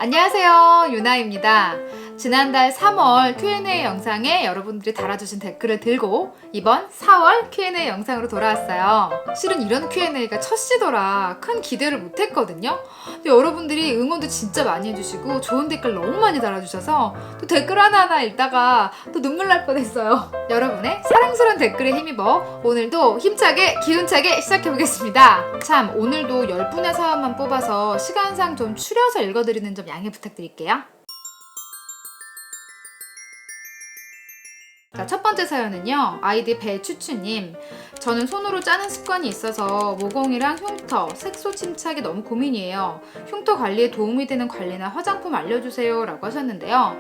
안녕하세요, 유나입니다. 지난달 3월 Q&A 영상에 여러분들이 달아주신 댓글을 들고 이번 4월 Q&A 영상으로 돌아왔어요. 실은 이런 Q&A가 첫 시도라 큰 기대를 못했거든요. 근데 여러분들이 응원도 진짜 많이 해주시고 좋은 댓글 너무 많이 달아주셔서 또 댓글 하나하나 읽다가 또 눈물 날 뻔했어요. 여러분의 사랑스러운 댓글에 힘입어 오늘도 힘차게 기운차게 시작해보겠습니다. 참, 오늘도 10분의 사연만 뽑아서 시간상 좀 추려서 읽어드리는 점 양해 부탁드릴게요. 자, 첫 번째 사연은요, 아이디 배추추님. 저는 손으로 짜는 습관이 있어서 모공이랑 흉터, 색소 침착이 너무 고민이에요. 흉터 관리에 도움이 되는 관리나 화장품 알려주세요 라고 하셨는데요.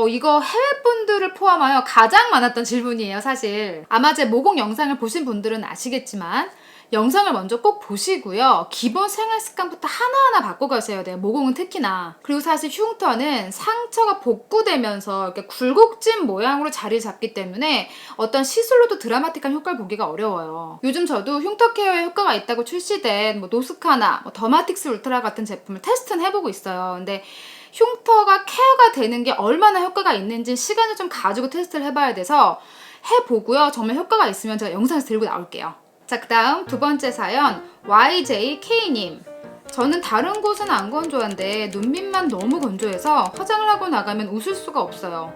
이거 해외분들을 포함하여 가장 많았던 질문이에요, 사실. 아마 제 모공 영상을 보신 분들은 아시겠지만 영상을 먼저 꼭 보시고요. 기본 생활 습관부터 하나하나 바꿔가셔야 돼요. 모공은 특히나. 그리고 사실 흉터는 상처가 복구되면서 이렇게 굴곡진 모양으로 자리 잡기 때문에 어떤 시술로도 드라마틱한 효과를 보기가 어려워요. 요즘 저도 흉터 케어에 효과가 있다고 출시된 노스카나, 더마틱스 울트라 같은 제품을 테스트는 해보고 있어요. 근데 흉터가 케어가 되는 게 얼마나 효과가 있는지 시간을 좀 가지고 테스트를 해봐야 돼서 해보고요. 정말 효과가 있으면 제가 영상에서 들고 나올게요. 자, 그 다음 두 번째 사연 YJK님. 저는 다른 곳은 안 건조한데 눈 밑만 너무 건조해서 화장을 하고 나가면 웃을 수가 없어요.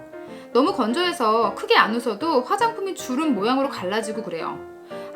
너무 건조해서 크게 안 웃어도 화장품이 주름 모양으로 갈라지고 그래요.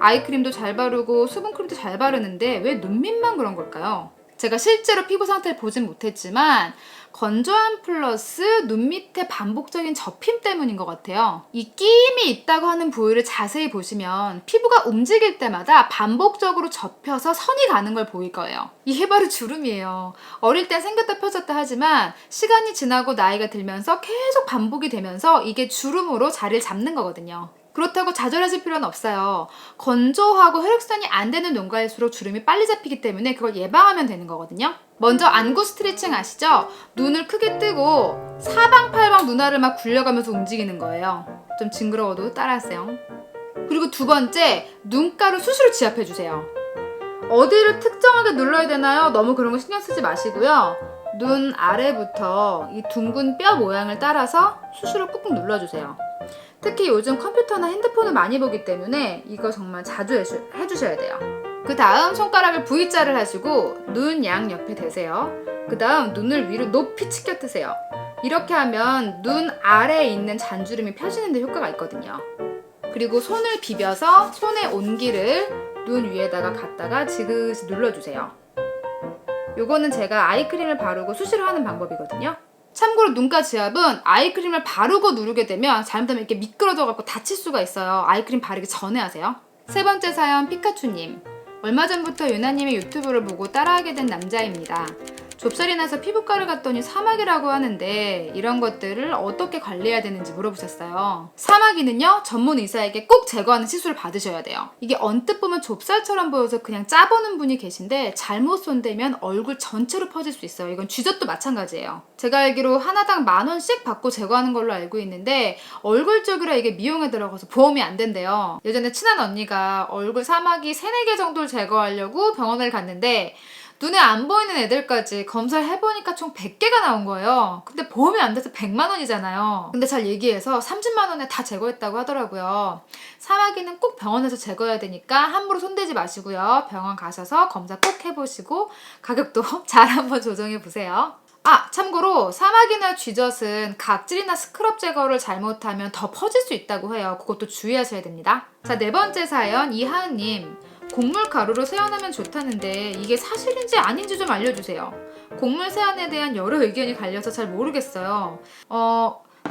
아이크림도 잘 바르고 수분크림도 잘 바르는데 왜 눈 밑만 그런 걸까요? 제가 실제로 피부 상태를 보진 못했지만 건조함 플러스 눈 밑에 반복적인 접힘 때문인 것 같아요. 이 끼임이 있다고 하는 부위를 자세히 보시면 피부가 움직일 때마다 반복적으로 접혀서 선이 가는 걸 보일 거예요. 이게 바로 주름이에요. 어릴 땐 생겼다 펴졌다 하지만 시간이 지나고 나이가 들면서 계속 반복이 되면서 이게 주름으로 자리를 잡는 거거든요. 그렇다고 좌절하실 필요는 없어요. 건조하고 혈액순환이 안 되는 눈가일수록 주름이 빨리 잡히기 때문에 그걸 예방하면 되는 거거든요. 먼저 안구 스트레칭 아시죠? 눈을 크게 뜨고 사방팔방 눈알을 막 굴려가면서 움직이는 거예요. 좀 징그러워도 따라하세요. 그리고 두 번째, 눈가루 수시로 지압해주세요. 어디를 특정하게 눌러야 되나요? 너무 그런 거 신경 쓰지 마시고요. 눈 아래부터 이 둥근 뼈 모양을 따라서 수시로 꾹꾹 눌러주세요. 특히 요즘 컴퓨터나 핸드폰을 많이 보기 때문에 이거 정말 자주 해주셔야 돼요. 그 다음 손가락을 V자를 하시고 눈 양옆에 대세요. 그 다음 눈을 위로 높이 치켜 뜨세요. 이렇게 하면 눈 아래에 있는 잔주름이 펴지는 데 효과가 있거든요. 그리고 손을 비벼서 손의 온기를 눈 위에다가 갖다가 지그시 눌러주세요. 요거는 제가 아이크림을 바르고 수시로 하는 방법이거든요. 참고로 눈가 지압은 아이크림을 바르고 누르게 되면 잘못하면 이렇게 미끄러져갖고 다칠 수가 있어요. 아이크림 바르기 전에 하세요. 세 번째 사연 피카츄님. 얼마 전부터 유나님의 유튜브를 보고 따라하게 된 남자입니다. 좁쌀이 나서 피부과를 갔더니 사마귀라고 하는데 이런 것들을 어떻게 관리해야 되는지 물어보셨어요. 사마귀는요, 전문 의사에게 꼭 제거하는 시술을 받으셔야 돼요. 이게 언뜻 보면 좁쌀처럼 보여서 그냥 짜보는 분이 계신데 잘못 손대면 얼굴 전체로 퍼질 수 있어요. 이건 쥐젖도 마찬가지예요. 제가 알기로 하나당 10,000원씩 받고 제거하는 걸로 알고 있는데 얼굴 쪽이라 이게 미용에 들어가서 보험이 안 된대요. 예전에 친한 언니가 얼굴 사마귀 3-4개 정도를 제거하려고 병원을 갔는데 눈에 안 보이는 애들까지 검사를 해보니까 총 100개가 나온 거예요. 근데 보험이 안 돼서 100만 원이잖아요. 근데 잘 얘기해서 30만 원에 다 제거했다고 하더라고요. 사마귀는 꼭 병원에서 제거해야 되니까 함부로 손대지 마시고요. 병원 가셔서 검사 꼭 해보시고 가격도 잘 한번 조정해보세요. 참고로 사마귀나 쥐젖은 각질이나 스크럽 제거를 잘못하면 더 퍼질 수 있다고 해요. 그것도 주의하셔야 됩니다. 자, 네 번째 사연 이하은님. 곡물 가루로 세안하면 좋다는데 이게 사실인지 아닌지 좀 알려주세요. 곡물 세안에 대한 여러 의견이 갈려서 잘 모르겠어요.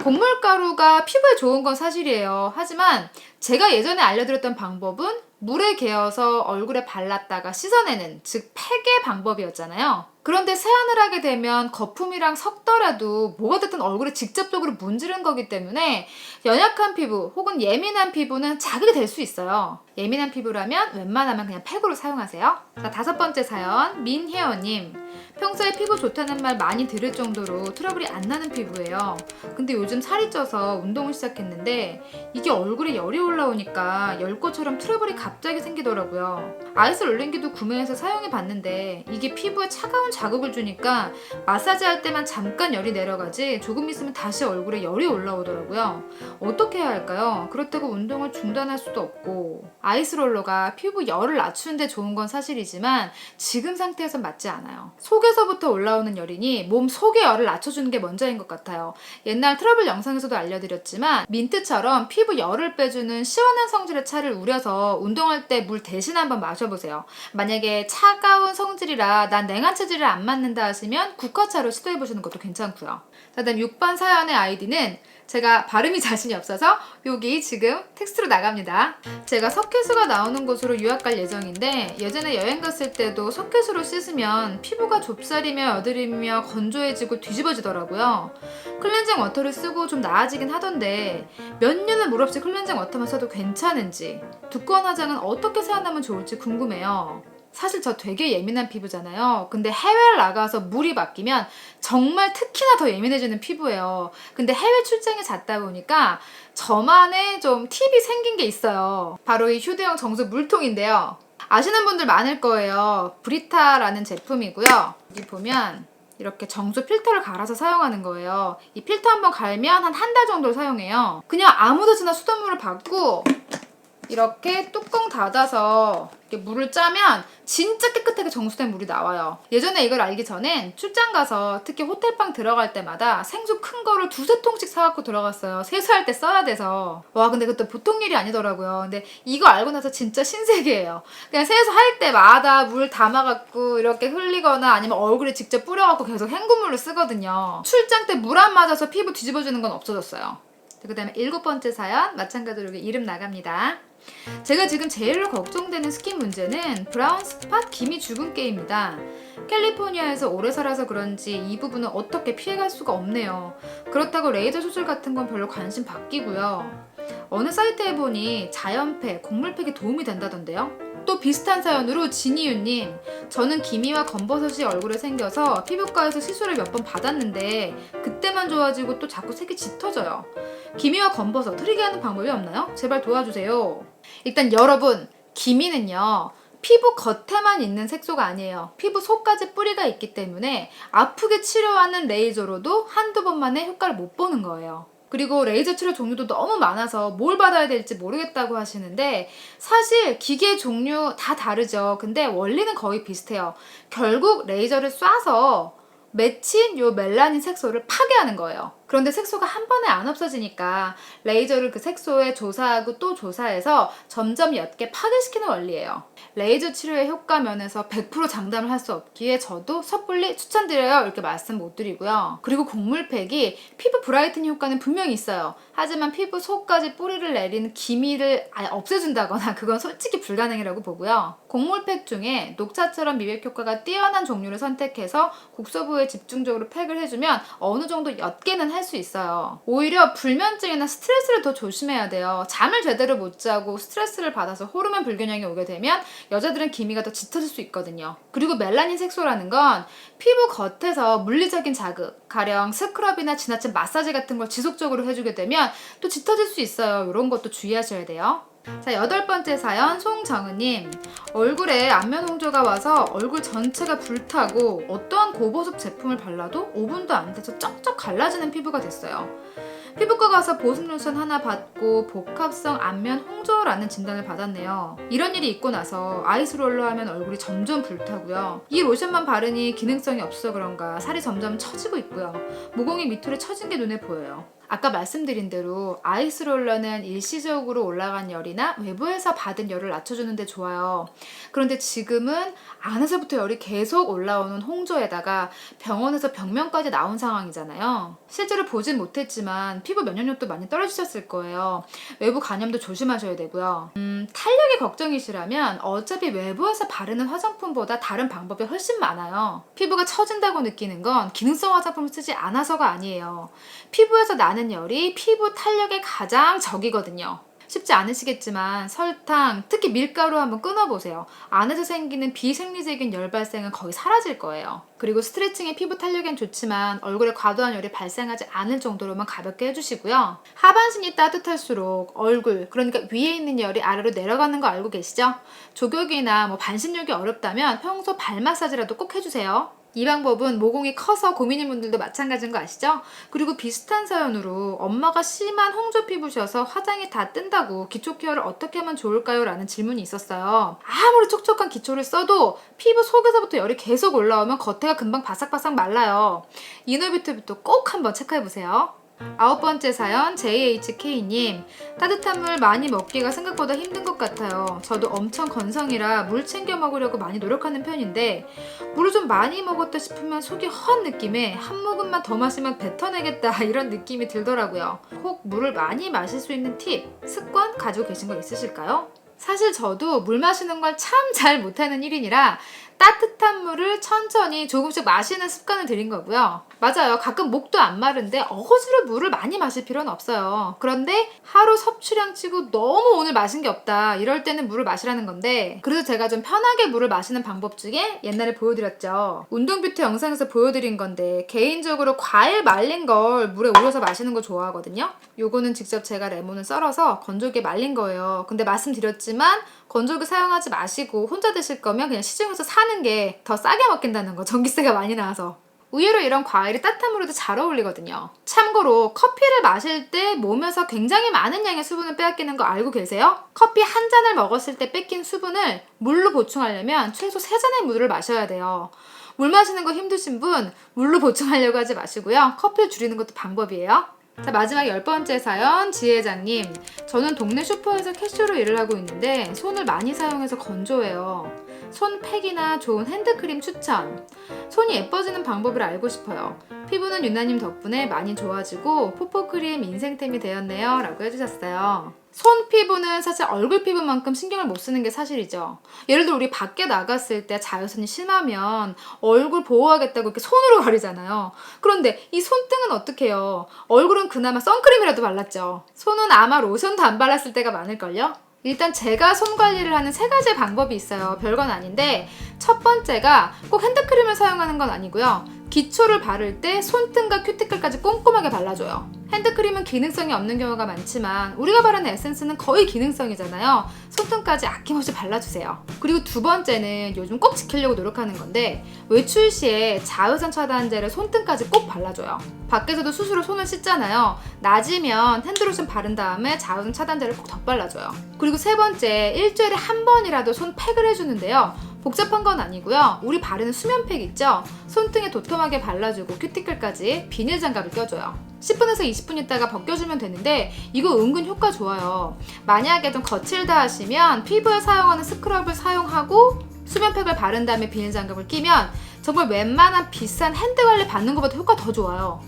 곡물 가루가 피부에 좋은 건 사실이에요. 하지만 제가 예전에 알려드렸던 방법은 물에 개어서 얼굴에 발랐다가 씻어내는, 즉 팩의 방법이었잖아요. 그런데 세안을 하게 되면 거품이랑 섞더라도 뭐가 됐든 얼굴에 직접적으로 문지른 거기 때문에 연약한 피부 혹은 예민한 피부는 자극이 될 수 있어요. 예민한 피부라면 웬만하면 그냥 팩으로 사용하세요. 자, 다섯 번째 사연 민혜원님. 평소에 피부 좋다는 말 많이 들을 정도로 트러블이 안 나는 피부예요. 근데 요즘 살이 쪄서 운동을 시작했는데 이게 얼굴에 열이 올라오니까 열 것처럼 트러블이 갑자기 생기더라고요. 아이스 롤링기도 구매해서 사용해 봤는데 이게 피부에 차가운 자극을 주니까 마사지 할 때만 잠깐 열이 내려가지 조금 있으면 다시 얼굴에 열이 올라오더라고요. 어떻게 해야 할까요? 그렇다고 운동을 중단할 수도 없고. 아이스 롤러가 피부 열을 낮추는데 좋은 건 사실이지만 지금 상태에선 맞지 않아요. 속에서부터 올라오는 열이니 몸 속의 열을 낮춰주는 게 먼저인 것 같아요. 옛날 트러블 영상에서도 알려드렸지만 민트처럼 피부 열을 빼주는 시원한 성질의 차를 우려서 운동할 때 물 대신 한번 마셔보세요. 만약에 차가운 성질이라 난 냉한 체질을 안 맞는다 하시면 국화차로 시도해보시는 것도 괜찮고요. 자, 다음 6번 사연의 아이디는 제가 발음이 자신이 없어서 여기 지금 텍스트로 나갑니다. 제가 석회수가 나오는 곳으로 유학 갈 예정인데 예전에 여행 갔을 때도 석회수로 씻으면 피부가 좁쌀이며 여드름이며 건조해지고 뒤집어지더라고요. 클렌징 워터를 쓰고 좀 나아지긴 하던데 몇 년을 물 없이 클렌징 워터만 써도 괜찮은지, 두꺼운 화장은 어떻게 세안하면 좋을지 궁금해요. 사실 저 되게 예민한 피부잖아요. 근데 해외를 나가서 물이 바뀌면 정말 특히나 더 예민해지는 피부예요. 근데 해외 출장에 잤다 보니까 저만의 좀 팁이 생긴 게 있어요. 바로 이 휴대용 정수 물통인데요. 아시는 분들 많을 거예요. 브리타라는 제품이고요. 여기 보면 이렇게 정수 필터를 갈아서 사용하는 거예요. 이 필터 한번 갈면 한 달 정도 사용해요. 그냥 아무 데서나 수돗물을 받고 이렇게 뚜껑 닫아서 이렇게 물을 짜면 진짜 깨끗하게 정수된 물이 나와요. 예전에 이걸 알기 전엔 출장 가서 특히 호텔방 들어갈 때마다 생수 큰 거를 두세 통씩 사갖고 들어갔어요. 세수할 때 써야 돼서. 와, 근데 그것도 보통 일이 아니더라고요. 근데 이거 알고 나서 진짜 신세계예요. 그냥 세수할 때마다 물 담아갖고 이렇게 흘리거나 아니면 얼굴에 직접 뿌려갖고 계속 헹군물로 쓰거든요. 출장 때 물 안 맞아서 피부 뒤집어지는 건 없어졌어요. 그 다음에 7번째 사연 마찬가지로 여기 이름 나갑니다. 제가 지금 제일로 걱정되는 스킨 문제는 브라운 스팟 기미 주근깨입니다. 캘리포니아에서 오래 살아서 그런지 이 부분은 어떻게 피해갈 수가 없네요. 그렇다고 레이저 수술 같은 건 별로 관심 바뀌고요. 어느 사이트에 보니 자연팩, 곡물팩이 도움이 된다던데요. 또 비슷한 사연으로 진이유님, 저는 기미와 검버섯이 얼굴에 생겨서 피부과에서 시술을 몇 번 받았는데 그때만 좋아지고 또 자꾸 색이 짙어져요. 기미와 검버섯 흐리게 하는 방법이 없나요? 제발 도와주세요. 일단 여러분, 기미는요 피부 겉에만 있는 색소가 아니에요. 피부 속까지 뿌리가 있기 때문에 아프게 치료하는 레이저로도 한두 번만에 효과를 못 보는 거예요. 그리고 레이저 치료 종류도 너무 많아서 뭘 받아야 될지 모르겠다고 하시는데 사실 기계 종류 다 다르죠. 근데 원리는 거의 비슷해요. 결국 레이저를 쏴서 맺힌 요 멜라닌 색소를 파괴하는 거예요. 그런데 색소가 한 번에 안 없어지니까 레이저를 그 색소에 조사하고 또 조사해서 점점 옅게 파괴시키는 원리예요. 레이저 치료의 효과 면에서 100% 장담을 할 수 없기에 저도 섣불리 추천드려요 이렇게 말씀 못 드리고요. 그리고 곡물팩이 피부 브라이트닝 효과는 분명히 있어요. 하지만 피부 속까지 뿌리를 내린 기미를 아예 없애준다거나 그건 솔직히 불가능이라고 보고요. 곡물팩 중에 녹차처럼 미백 효과가 뛰어난 종류를 선택해서 국소부에 집중적으로 팩을 해주면 어느 정도 옅게는 할 수 있어요. 오히려 불면증이나 스트레스를 더 조심해야 돼요. 잠을 제대로 못 자고 스트레스를 받아서 호르몬 불균형이 오게 되면 여자들은 기미가 더 짙어질 수 있거든요. 그리고 멜라닌 색소라는 건 피부 겉에서 물리적인 자극, 가령 스크럽이나 지나친 마사지 같은 걸 지속적으로 해주게 되면 또 짙어질 수 있어요. 이런 것도 주의하셔야 돼요. 자, 8번째 사연 송정은님, 얼굴에 안면 홍조가 와서 얼굴 전체가 불타고 어떠한 고보습 제품을 발라도 5분도 안 돼서 쩍쩍 갈라지는 피부가 됐어요. 피부과 가서 보습 로션 하나 받고 복합성 안면 홍조라는 진단을 받았네요. 이런 일이 있고 나서 아이스롤러 하면 얼굴이 점점 불타고요. 이 로션만 바르니 기능성이 없어서 그런가 살이 점점 처지고 있고요. 모공이 밑으로 처진 게 눈에 보여요. 아까 말씀드린 대로 아이스롤러는 일시적으로 올라간 열이나 외부에서 받은 열을 낮춰주는 데 좋아요. 그런데 지금은 안에서부터 열이 계속 올라오는 홍조에다가 병원에서 병명까지 나온 상황이잖아요. 실제로 보진 못했지만 피부 면역력도 많이 떨어지셨을 거예요. 외부 감염도 조심하셔야 되고요. 탄력이 걱정이시라면 어차피 외부에서 바르는 화장품보다 다른 방법이 훨씬 많아요. 피부가 처진다고 느끼는 건 기능성 화장품을 쓰지 않아서가 아니에요. 피부에서 나는 열이 피부 탄력의 가장 적이거든요. 쉽지 않으시겠지만 설탕, 특히 밀가루 한번 끊어보세요. 안에서 생기는 비생리적인 열 발생은 거의 사라질 거예요. 그리고 스트레칭이 피부 탄력엔 좋지만 얼굴에 과도한 열이 발생하지 않을 정도로만 가볍게 해주시고요. 하반신이 따뜻할수록 얼굴, 그러니까 위에 있는 열이 아래로 내려가는 거 알고 계시죠? 족욕이나 반신욕이 어렵다면 평소 발 마사지라도 꼭 해주세요. 이 방법은 모공이 커서 고민인 분들도 마찬가지인 거 아시죠? 그리고 비슷한 사연으로 엄마가 심한 홍조 피부셔서 화장이 다 뜬다고 기초 케어를 어떻게 하면 좋을까요? 라는 질문이 있었어요. 아무리 촉촉한 기초를 써도 피부 속에서부터 열이 계속 올라오면 겉에가 금방 바삭바삭 말라요. 이너뷰티부터 꼭 한번 체크해보세요. 9번째 사연 JHK님, 따뜻한 물 많이 먹기가 생각보다 힘든 것 같아요. 저도 엄청 건성이라 물 챙겨 먹으려고 많이 노력하는 편인데 물을 좀 많이 먹었다 싶으면 속이 허한 느낌에 한 모금만 더 마시면 뱉어내겠다 이런 느낌이 들더라고요. 혹 물을 많이 마실 수 있는 팁, 습관 가지고 계신 거 있으실까요? 사실 저도 물 마시는 걸 참 잘 못하는 1인이라 따뜻한 물을 천천히 조금씩 마시는 습관을 들인 거고요. 맞아요. 가끔 목도 안 마른데 억지로 물을 많이 마실 필요는 없어요. 그런데 하루 섭취량 치고 너무 오늘 마신 게 없다 이럴 때는 물을 마시라는 건데, 그래서 제가 좀 편하게 물을 마시는 방법 중에 옛날에 보여드렸죠. 운동뷰티 영상에서 보여드린 건데 개인적으로 과일 말린 걸 물에 우려서 마시는 거 좋아하거든요. 요거는 직접 제가 레몬을 썰어서 건조기에 말린 거예요. 근데 말씀드렸지만 건조기 사용하지 마시고 혼자 드실 거면 그냥 시중에서 사는 게 더 싸게 먹힌다는 거, 전기세가 많이 나와서. 의외로 이런 과일이 따뜻한 물에도 잘 어울리거든요. 참고로 커피를 마실 때 몸에서 굉장히 많은 양의 수분을 빼앗기는 거 알고 계세요? 커피 한 잔을 먹었을 때 뺏긴 수분을 물로 보충하려면 최소 3잔의 물을 마셔야 돼요. 물 마시는 거 힘드신 분 물로 보충하려고 하지 마시고요. 커피를 줄이는 것도 방법이에요. 자, 마지막 10번째 사연 지혜장님, 저는 동네 슈퍼에서 캐셔로 일을 하고 있는데 손을 많이 사용해서 건조해요. 손팩이나 좋은 핸드크림 추천. 손이 예뻐지는 방법을 알고 싶어요. 피부는 유나님 덕분에 많이 좋아지고 포포크림 인생템이 되었네요 라고 해주셨어요. 손 피부는 사실 얼굴 피부만큼 신경을 못 쓰는 게 사실이죠. 예를 들어 우리 밖에 나갔을 때 자외선이 심하면 얼굴 보호하겠다고 이렇게 손으로 가리잖아요. 그런데 이 손등은 어떻게 해요? 얼굴은 그나마 선크림이라도 발랐죠. 손은 아마 로션도 안 발랐을 때가 많을걸요? 일단 제가 손 관리를 하는 3가지 방법이 있어요. 별건 아닌데 첫 번째가 꼭 핸드크림을 사용하는 건 아니고요. 기초를 바를 때 손등과 큐티클까지 꼼꼼하게 발라줘요. 핸드크림은 기능성이 없는 경우가 많지만 우리가 바르는 에센스는 거의 기능성이잖아요. 손등까지 아낌없이 발라주세요. 그리고 두 번째는 요즘 꼭 지키려고 노력하는 건데 외출 시에 자외선 차단제를 손등까지 꼭 발라줘요. 밖에서도 스스로 손을 씻잖아요. 낮이면 핸드로션 바른 다음에 자외선 차단제를 꼭 덧발라줘요. 그리고 세 번째, 일주일에 한 번이라도 손팩을 해주는데요. 복잡한 건 아니고요. 우리 바르는 수면팩 있죠? 손등에 도톰하게 발라주고 큐티클까지 비닐 장갑을 껴줘요. 10분에서 20분 있다가 벗겨주면 되는데 이거 은근 효과 좋아요. 만약에 좀 거칠다 하시면 피부에 사용하는 스크럽을 사용하고 수면팩을 바른 다음에 비닐 장갑을 끼면 정말 웬만한 비싼 핸드 관리 받는 것보다 효과 더 좋아요.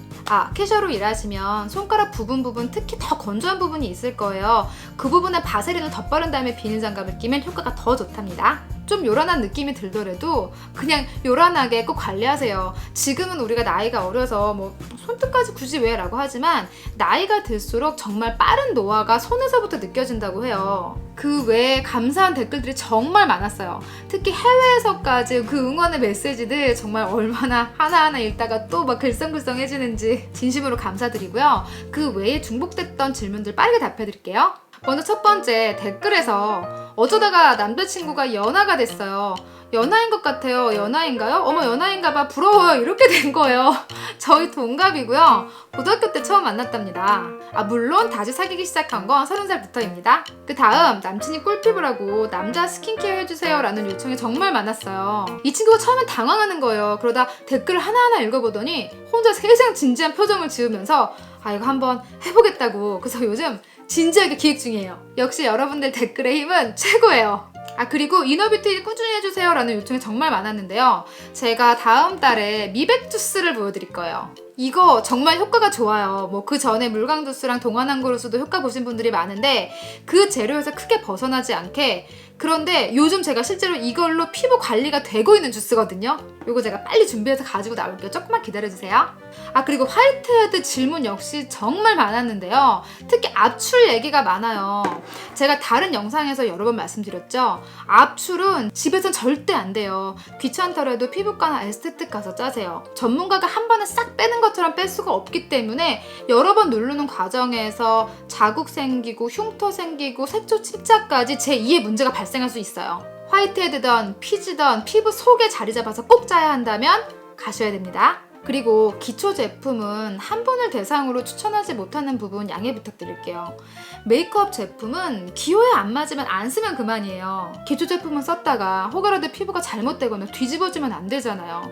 캐셔로 일하시면 손가락 부분 특히 더 건조한 부분이 있을 거예요. 그 부분에 바세린을 덧바른 다음에 비닐 장갑을 끼면 효과가 더 좋답니다. 좀 요란한 느낌이 들더라도 그냥 요란하게 꼭 관리하세요. 지금은 우리가 나이가 어려서 손등까지 굳이 왜? 라고 하지만 나이가 들수록 정말 빠른 노화가 손에서부터 느껴진다고 해요. 그 외에 감사한 댓글들이 정말 많았어요. 특히 해외에서까지 그 응원의 메시지들 정말 얼마나 하나하나 읽다가 또 막 글썽글썽해지는지 진심으로 감사드리고요. 그 외에 중복됐던 질문들 빠르게 답해드릴게요. 먼저 첫 번째, 댓글에서 어쩌다가 남자친구가 연하가 됐어요. 연하인 것 같아요. 연하인가요? 어머, 연하인가봐. 부러워요. 이렇게 된 거예요. 저희 동갑이고요. 고등학교 때 처음 만났답니다. 물론 다시 사귀기 시작한 건 30살부터입니다. 그 다음, 남친이 꿀피부라고 남자 스킨케어 해주세요 라는 요청이 정말 많았어요. 이 친구가 처음엔 당황하는 거예요. 그러다 댓글을 하나하나 읽어보더니 혼자 세상 진지한 표정을 지으면서 이거 한번 해보겠다고. 그래서 요즘 진지하게 기획 중이에요. 역시 여러분들 댓글의 힘은 최고예요. 그리고 이너뷰티 꾸준히 해주세요 라는 요청이 정말 많았는데요. 제가 다음 달에 미백 주스를 보여드릴 거예요. 이거 정말 효과가 좋아요. 그 전에 물광 주스랑 동안한 그루스도 효과 보신 분들이 많은데 그 재료에서 크게 벗어나지 않게 그런데 요즘 제가 실제로 이걸로 피부 관리가 되고 있는 주스거든요. 요거 제가 빨리 준비해서 가지고 나올게요. 조금만 기다려주세요. 그리고 화이트헤드 질문 역시 정말 많았는데요. 특히 압출 얘기가 많아요. 제가 다른 영상에서 여러 번 말씀드렸죠. 압출은 집에선 절대 안 돼요. 귀찮더라도 피부과나 에스테틱 가서 짜세요. 전문가가 한 번에 싹 빼는 것처럼 뺄 수가 없기 때문에 여러 번 누르는 과정에서 자국 생기고 흉터 생기고 색소 침착까지 제2의 문제가 발생할 수 있어요. 화이트헤드든 피지든 피부 속에 자리 잡아서 꼭 짜야 한다면 가셔야 됩니다. 그리고 기초 제품은 한 분을 대상으로 추천하지 못하는 부분 양해 부탁드릴게요. 메이크업 제품은 기호에 안 맞으면 안 쓰면 그만이에요. 기초 제품은 썼다가 혹여라도 피부가 잘못되거나 뒤집어지면 안 되잖아요.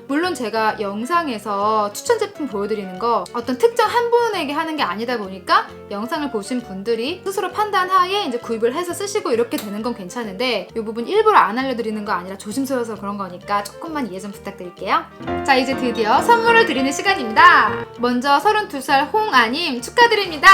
물론 제가 영상에서 추천 제품 보여드리는 거 어떤 특정 한 분에게 하는 게 아니다 보니까 영상을 보신 분들이 스스로 판단하에 이제 구입을 해서 쓰시고 이렇게 되는 건 괜찮은데 이 부분 일부러 안 알려드리는 거 아니라 조심스러워서 그런 거니까 조금만 이해 좀 부탁드릴게요. 자, 이제 드디어 선물을 드리는 시간입니다. 먼저 32살 홍아님 축하드립니다.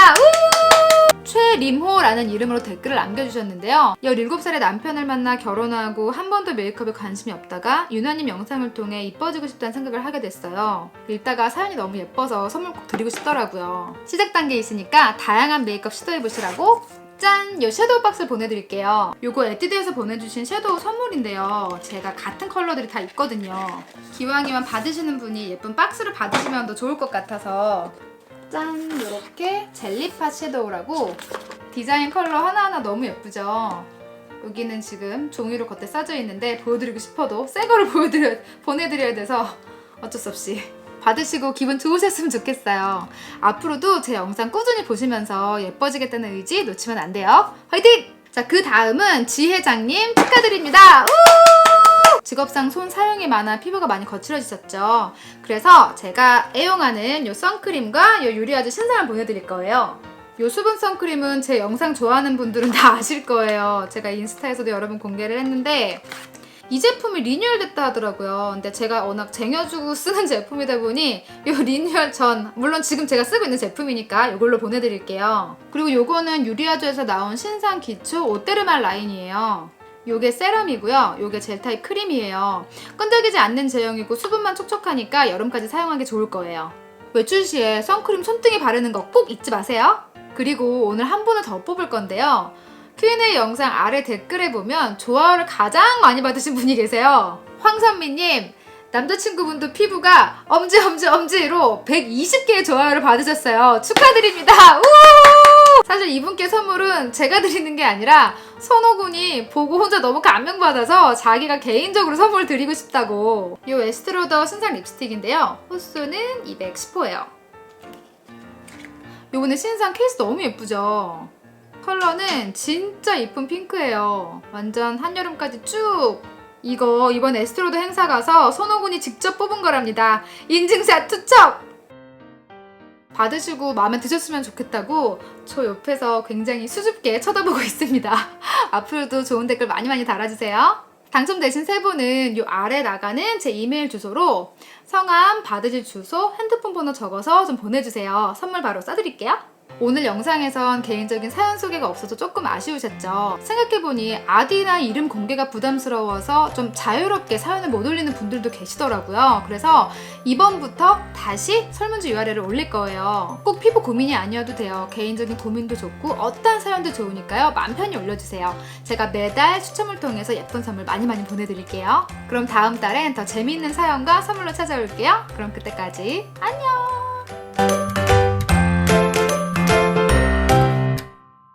최림호라는 이름으로 댓글을 남겨주셨는데요. 17살의 남편을 만나 결혼하고 한 번도 메이크업에 관심이 없다가 유나님 영상을 통해 이뻐지고 싶다는 생각을 하게 됐어요. 읽다가 사연이 너무 예뻐서 선물 꼭 드리고 싶더라고요. 시작 단계에 있으니까 다양한 메이크업 시도해보시라고 짠! 요 섀도우 박스를 보내드릴게요. 요거 에뛰드에서 보내주신 섀도우 선물인데요. 제가 같은 컬러들이 다 있거든요. 기왕이면 받으시는 분이 예쁜 박스를 받으시면 더 좋을 것 같아서 짠! 이렇게 젤리팟 섀도우라고 디자인 컬러 하나하나 너무 예쁘죠? 여기는 지금 종이로 겉에 싸져 있는데 보여드리고 싶어도 새 거를 보내드려야 돼서 어쩔 수 없이 받으시고 기분 좋으셨으면 좋겠어요. 앞으로도 제 영상 꾸준히 보시면서 예뻐지겠다는 의지 놓치면 안 돼요. 화이팅! 자, 그 다음은 지회장님 축하드립니다. 직업상 손 사용이 많아 피부가 많이 거칠어지셨죠. 그래서 제가 애용하는 요 선크림과 요 유리아주 신상을 보내드릴 거예요. 요 수분 선크림은 제 영상 좋아하는 분들은 다 아실 거예요. 제가 인스타에서도 여러 번 공개를 했는데 이 제품이 리뉴얼 됐다 하더라고요. 근데 제가 워낙 쟁여주고 쓰는 제품이다 보니 요 리뉴얼 전, 물론 지금 제가 쓰고 있는 제품이니까 이걸로 보내드릴게요. 그리고 요거는 유리아주에서 나온 신상 기초 오테르말 라인이에요. 요게 세럼이고요. 요게 젤 타입 크림이에요. 끈적이지 않는 제형이고 수분만 촉촉하니까 여름까지 사용하기 좋을 거예요. 외출 시에 선크림 손등에 바르는 거 꼭 잊지 마세요. 그리고 오늘 한 분을 더 뽑을 건데요. Q&A 영상 아래 댓글에 보면 좋아요를 가장 많이 받으신 분이 계세요. 황선미님, 남자친구분도 피부가 엄지로 120개의 좋아요를 받으셨어요. 축하드립니다. 우! 사실 이분께 선물은 제가 드리는 게 아니라 선호군이 보고 혼자 너무 감명받아서 자기가 개인적으로 선물 드리고 싶다고. 이 에스트로더 신상 립스틱인데요. 호수는 210호예요. 요번에 신상 케이스 너무 예쁘죠? 컬러는 진짜 이쁜 핑크예요. 완전 한여름까지 쭉! 이거 이번 에스트로더 행사 가서 선호군이 직접 뽑은 거랍니다. 인증샷 투척! 받으시고 마음에 드셨으면 좋겠다고 저 옆에서 굉장히 수줍게 쳐다보고 있습니다. 앞으로도 좋은 댓글 많이 달아주세요. 당첨되신 세 분은 요 아래 나가는 제 이메일 주소로 성함, 받으실 주소, 핸드폰 번호 적어서 좀 보내주세요. 선물 바로 쏴드릴게요. 오늘 영상에선 개인적인 사연 소개가 없어서 조금 아쉬우셨죠? 생각해보니 아디나 이름 공개가 부담스러워서 좀 자유롭게 사연을 못 올리는 분들도 계시더라고요. 그래서 이번부터 다시 설문지 URL을 올릴 거예요. 꼭 피부 고민이 아니어도 돼요. 개인적인 고민도 좋고 어떤 사연도 좋으니까요. 마음 편히 올려주세요. 제가 매달 추첨을 통해서 예쁜 선물 많이 보내드릴게요. 그럼 다음 달엔 더 재미있는 사연과 선물로 찾아올게요. 그럼 그때까지 안녕!